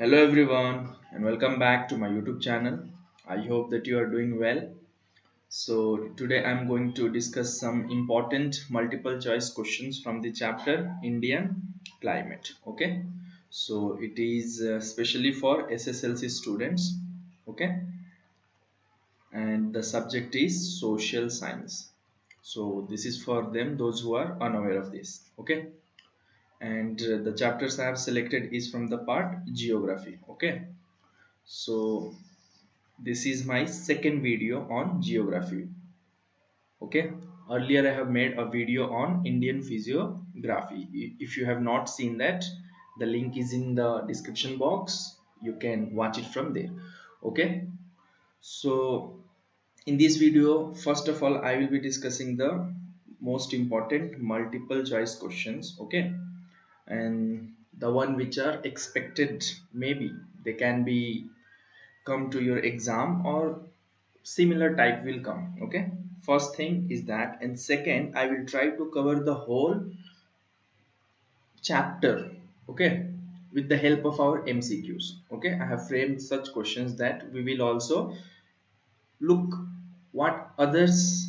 Hello everyone and welcome back to my YouTube channel. I hope that you are doing well. So today I'm going to discuss some important multiple choice questions from the chapter Indian climate. Okay. So it is specially for SSLC students. Okay. And the subject is social science. So this is for them, those who are unaware of this. Okay. And the chapters I have selected is from the part geography. Okay. So this is my second video on geography. Okay, earlier I have made a video on Indian physiography. If you have not seen that, the link is in the description box. You can watch it from there. Okay, so in this video, first of all, I will be discussing the most important multiple choice questions. Okay, and the one which are expected, maybe they can be come to your exam or similar type will come. Okay, first thing is that, and second, I will try to cover the whole chapter. Okay, with the help of our MCQs. Okay, I have framed such questions that we will also look what others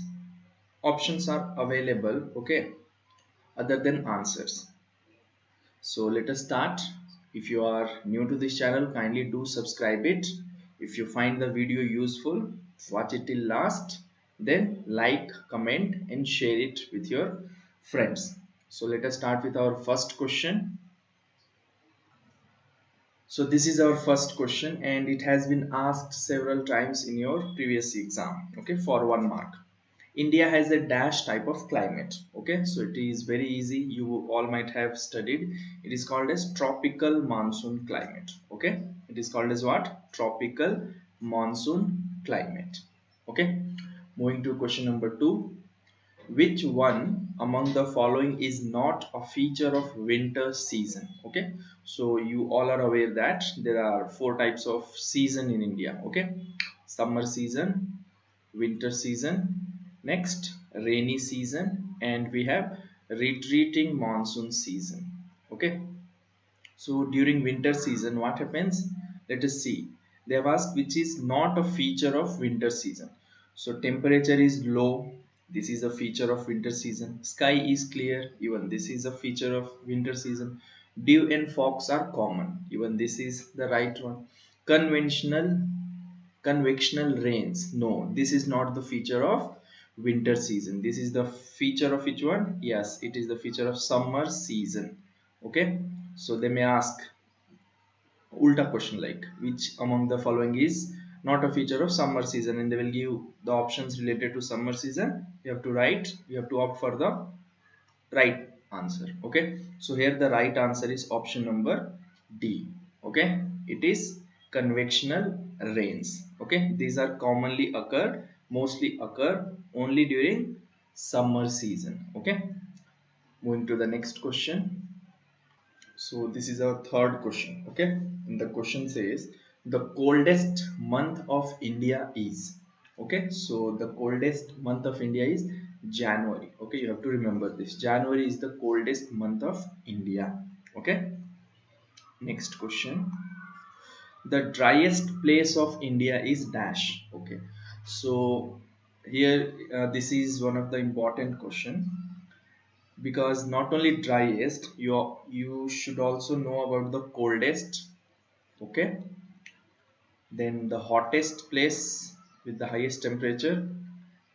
options are available. Okay, other than answers. So let us start. If you are new to this channel, kindly do subscribe it. If you find the video useful, watch it till last. Then like, comment and share it with your friends. So let us start with our first question. So this is our first question and it has been asked several times in your previous exam. Okay, for 1 mark. India has a dash type of climate. Okay, so it is very easy. You all might have studied. It is called as tropical monsoon climate. Okay, it is called as what? Tropical monsoon climate. Okay, moving to question number 2. Which one among the following is not a feature of winter season? Okay, so you all are aware that there are four types of season in India. Okay, summer season, winter season, next rainy season, and we have retreating monsoon season. Okay, so during winter season what happens? Let us see. They have asked which is not a feature of winter season. So temperature is low, this is a feature of winter season. Sky is clear, even this is a feature of winter season. Dew and fogs are common, even this is the right one. Conventional convectional rains, no, this is not the feature of winter season. This is the feature of which one? Yes, it is the feature of summer season. Okay, so they may ask ulta question like which among the following is not a feature of summer season, and they will give the options related to summer season. You have to write, you have to opt for the right answer. Okay, so here the right answer is option number D. Okay, it is convectional rains. Okay, these are commonly occurred, mostly occur only during summer season. Okay, moving to the next question. So this is our third question. Okay, and the question says the coldest month of India is. Okay, so the coldest month of India is January. Okay, you have to remember this. January is the coldest month of India. Okay, next question. The driest place of India is dash. Okay, so here this is one of the important question, because not only driest, you should also know about the coldest. Okay, then the hottest place with the highest temperature,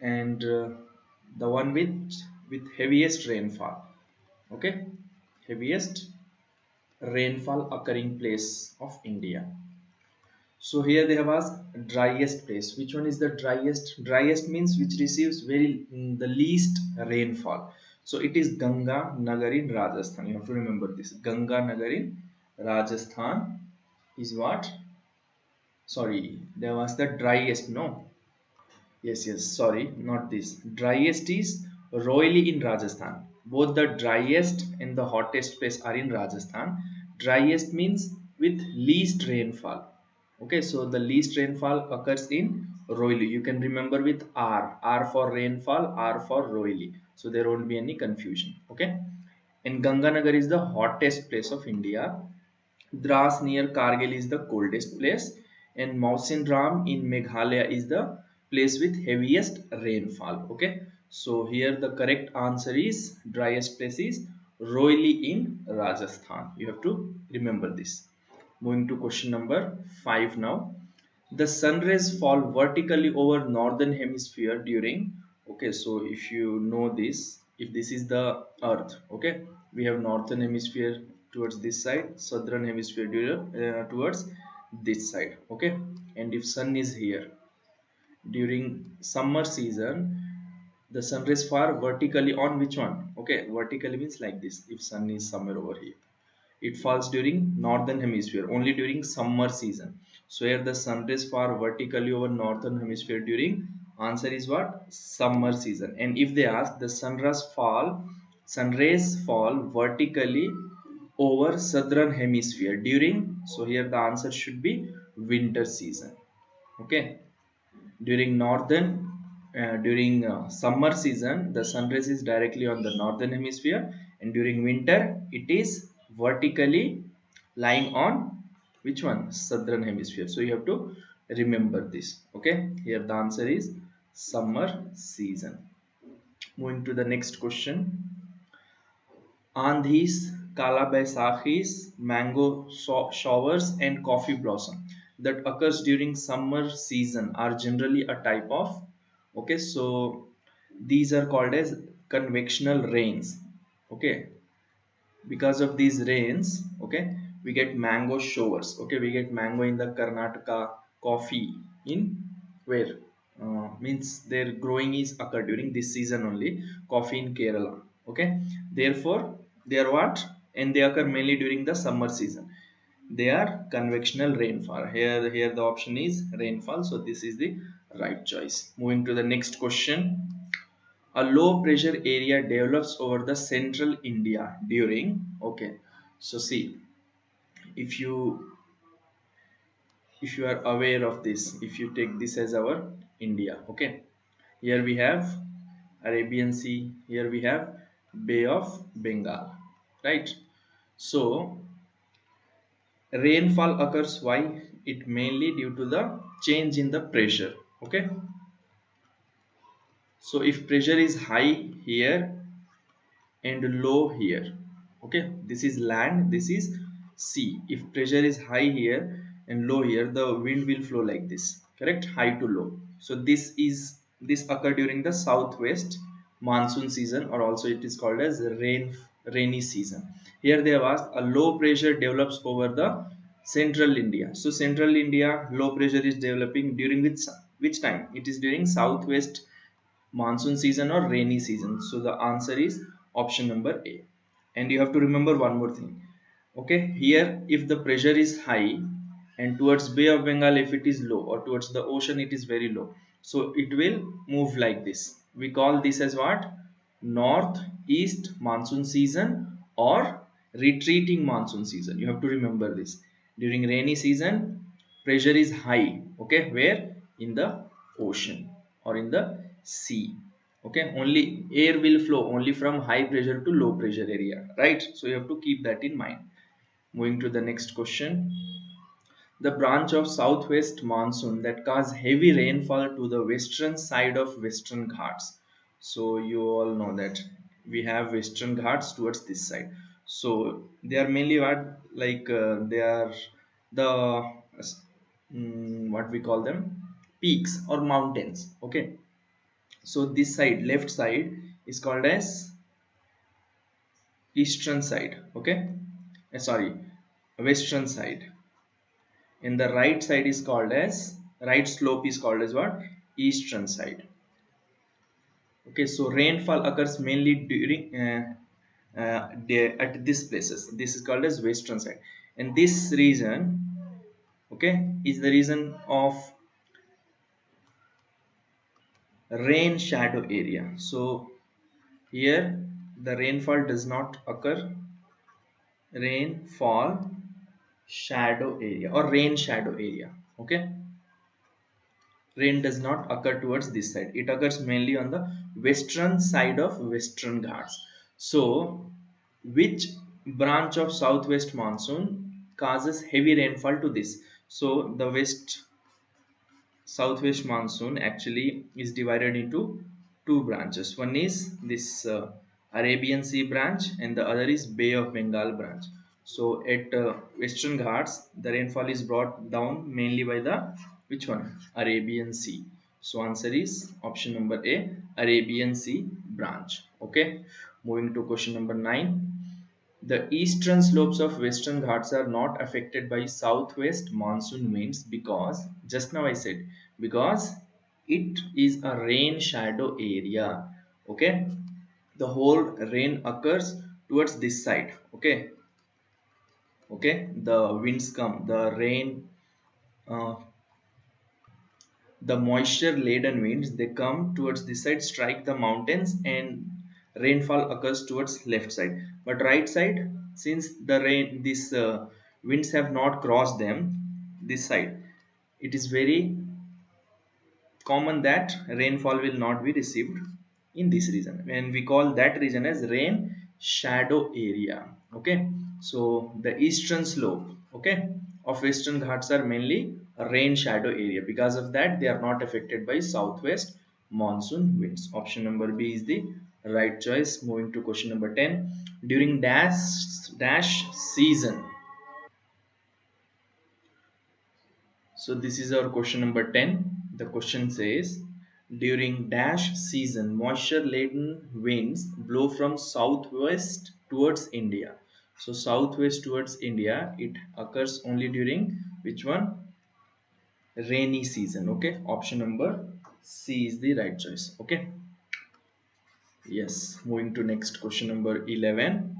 and the one with heaviest rainfall. Okay, heaviest rainfall occurring place of India. So here they have asked driest place. Which one is the driest? Driest means which receives the least rainfall. So it is Ganga Nagar in Rajasthan. You have to remember this. Ganga Nagar in Rajasthan is what? Sorry, they have asked the driest. No. Yes, yes. Sorry, not this. Driest is Roili in Rajasthan. Both the driest and the hottest place are in Rajasthan. Driest means with least rainfall. Okay, so the least rainfall occurs in Roili. You can remember with R. R for rainfall, R for Roili. So there won't be any confusion. Okay, and Ganganagar is the hottest place of India. Dras near Kargil is the coldest place, and Mawsynram in Meghalaya is the place with heaviest rainfall. Okay, so here the correct answer is driest place is Roili in Rajasthan. You have to remember this. Moving to question number 5 now. The sun rays fall vertically over northern hemisphere during, okay, so if you know this, if this is the earth, okay, we have northern hemisphere towards this side, southern hemisphere towards this side, okay, and if sun is here during summer season, the sun rays fall vertically on which one? Okay, vertically means like this. If sun is somewhere over here, it falls during northern hemisphere only during summer season. So here the sun rays fall vertically over northern hemisphere during, answer is what? Summer season. And if they ask the sun rays fall vertically over southern hemisphere during, so here the answer should be winter season. Okay, during summer season the sun rays is directly on the northern hemisphere, and during winter it is vertically lying on which one? Southern hemisphere. So you have to remember this. Okay, here the answer is summer season. Moving to the next question. Andhis, Kalabaisakis, mango showers and coffee blossom that occurs during summer season are generally a type of, okay, so these are called as convectional rains. Okay, because of these rains, okay, we get mango showers. Okay, we get mango in the Karnataka, coffee in where means their growing is occur during this season only, coffee in Kerala. Okay, therefore they are what, and they occur mainly during the summer season. They are convectional rainfall. Here the option is rainfall, so this is the right choice. Moving to the next question. A low pressure area develops over the central India during, okay, so see, if you are aware of this, if you take this as our India, okay, here we have Arabian Sea, here we have Bay of Bengal, right? So rainfall occurs, why? It mainly due to the change in the pressure. Okay, so if pressure is high here and low here, okay, this is land, this is sea. If pressure is high here and low here, the wind will flow like this, correct, high to low. So this occur during the southwest monsoon season, or also it is called as rainy season. Here they have asked a low pressure develops over the central India. So central India low pressure is developing during which time? It is during southwest monsoon season or rainy season. So the answer is option number A. And you have to remember one more thing. Okay, here if the pressure is high and towards Bay of Bengal if it is low, or towards the ocean it is very low, so it will move like this. We call this as what? Northeast monsoon season or retreating monsoon season. You have to remember this. During rainy season pressure is high, okay, where? In the ocean or in the sea. Okay, only air will flow only from high pressure to low pressure area, right? So you have to keep that in mind. Moving to the next question. The branch of southwest monsoon that cause heavy rainfall to the western side of Western Ghats. So you all know that we have Western Ghats towards this side. So they are mainly what, like they are the what we call them, peaks or mountains. Okay, so this side, left side, is called as eastern side. Okay, sorry, western side. And the right side is called as, right slope is called as what? Eastern side. Okay, so rainfall occurs mainly during at these places. This is called as western side, and this region, okay, is the region of rain shadow area. So here the rainfall does not occur, rainfall shadow area or rain shadow area. Okay, rain does not occur towards this side, it occurs mainly on the western side of Western Ghats. So which branch of southwest monsoon causes heavy rainfall to this. So the southwest monsoon actually is divided into two branches. One is this Arabian Sea branch and the other is Bay of Bengal branch. So at Western Ghats, the rainfall is brought down mainly by the which one? Arabian Sea. So answer is option number A, Arabian Sea branch. Okay. Moving to question number 9. The eastern slopes of Western Ghats are not affected by southwest monsoon winds because, just now I said, because it is a rain shadow area. Okay, the whole rain occurs towards this side. Okay, okay, the winds come, the rain, uh, the moisture laden winds, they come towards this side, strike the mountains, and rainfall occurs towards left side. But right side, since the rain these winds have not crossed them this side, it is very common that rainfall will not be received in this region, and we call that region as rain shadow area. Okay, so the eastern slope, okay, of Western Ghats are mainly a rain shadow area. Because of that, they are not affected by southwest monsoon winds. Option number B is the right choice. Moving to question number 10. During dash season, so this is our question number 10. The question says, during dash season, moisture laden winds blow from southwest towards India. So southwest towards India, it occurs only during which one? Rainy season. Okay. Option number C is the right choice. Okay. Yes. Moving to next question number 11.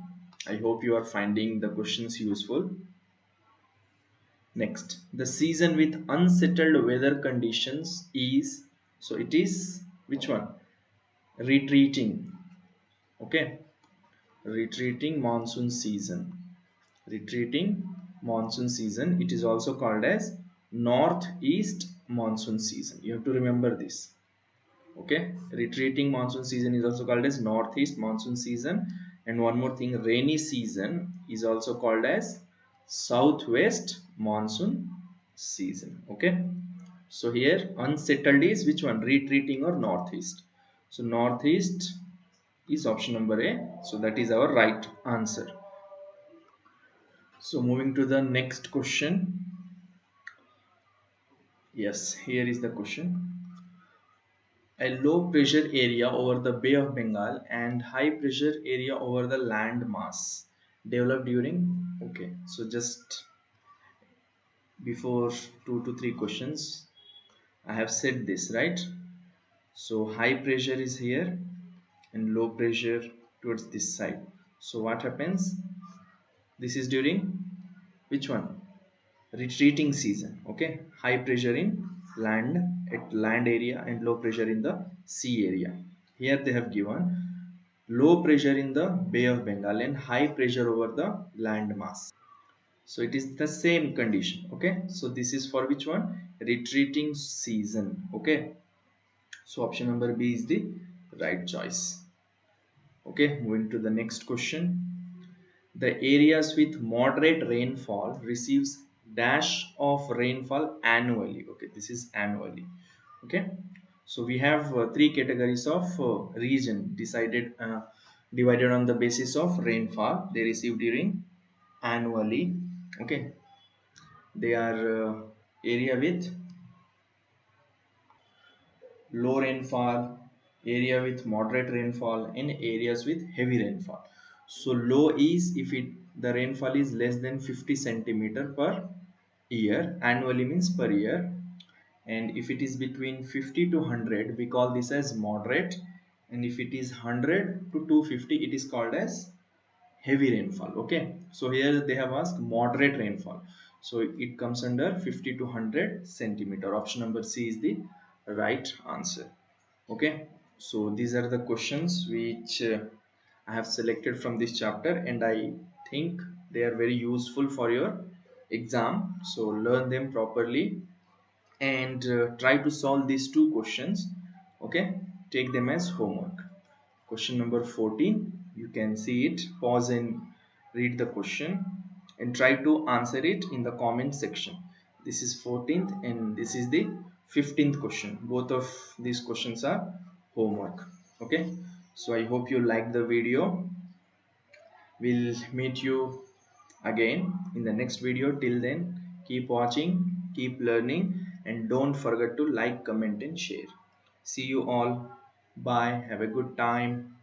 I hope you are finding the questions useful. Next, the season with unsettled weather conditions is, so it is which one? Retreating. Okay, retreating monsoon season. Retreating monsoon season. It is also called as northeast monsoon season. You have to remember this. Okay, retreating monsoon season is also called as northeast monsoon season. And one more thing, rainy season is also called as southwest monsoon season. Okay, so here unsettled is which one? Retreating or northeast. So northeast is option number A, so that is our right answer. So moving to the next question. Yes, here is the question. A low pressure area over the Bay of Bengal and high pressure area over the land mass developed during, okay, so just before 2 to 3 questions I have said this, right? So high pressure is here and low pressure towards this side. So what happens? This is during which one? Retreating season. Okay, high pressure in land, at land area, and low pressure in the sea area. Here they have given low pressure in the Bay of Bengal and high pressure over the land mass. So it is the same condition. Okay, so this is for which one? Retreating season. Okay, so option number B is the right choice. Okay, moving to the next question. The areas with moderate rainfall receives dash of rainfall annually. Okay, this is annually. Okay, so we have three categories of region divided on the basis of rainfall they receive during annually. Okay, they are area with low rainfall, area with moderate rainfall, and areas with heavy rainfall. So low is if the rainfall is less than 50 centimeter per year. Annually means per year. And if it is between 50 to 100, we call this as moderate. And if it is 100 to 250, it is called as heavy rainfall. Okay, so here they have asked moderate rainfall, so it comes under 50 to 100 centimeter. Option number C is the right answer. Okay, so these are the questions which I have selected from this chapter, and I think they are very useful for your exam. So learn them properly and try to solve these two questions. Okay, take them as homework. Question number 14, you can see it, pause and read the question. and try to answer it in the comment section. This is 14th and this is the 15th question. Both of these questions are homework. Okay, so I hope you like the video. We'll meet you again in the next video. Till then, keep watching, keep learning, and don't forget to like, comment, and share. See you all. Bye. Have a good time.